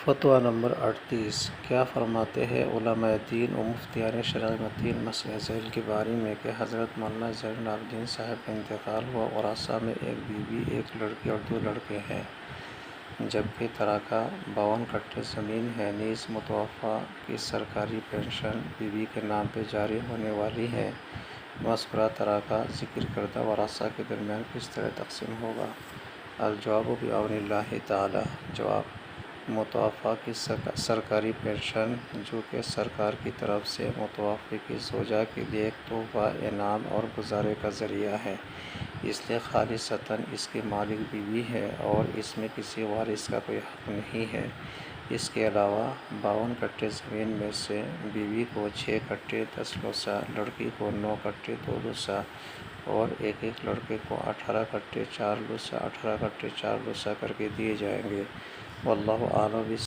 فتویٰ نمبر 38 کیا فرماتے ہیں علماء دین و مفتیان شرعی متین مسئلہ ذیل کے بارے میں کہ حضرت مولانا زین العابدین صاحب کا انتقال ہوا، ورثاء میں ایک بیوی، ایک لڑکی اور 2 لڑکے ہیں، جبکہ ترکہ 52 کٹھے زمین ہے۔ نیز متوفی کی سرکاری پنشن بیوی کے نام پہ جاری ہونے والی ہے۔ مذکورہ ترکہ ذکر کردہ ورثاء کے درمیان کس طرح تقسیم ہوگا؟ الجواب بعون اللہ تعالی۔ جواب: متوفی کی سرکاری پنشن، جو کہ سرکار کی طرف سے متوفی کی زوجہ کے لیے ایک تحفہ، انعام اور گزارے کا ذریعہ ہے، اس لیے خالصتاً اس کی مالک بیوی ہے اور اس میں کسی وارث کا کوئی حق نہیں ہے۔ اس کے علاوہ 52 کٹھے زمین میں سے بیوی کو 6 کٹھے 10 لوثا، لڑکی کو 9 کٹھے 2 لوثا اور ایک لڑکے کو 18 کٹھے 4 لوثا 18 کٹھے 4 لوثا کر کے دیے جائیں گے۔ واللہ اعلم۔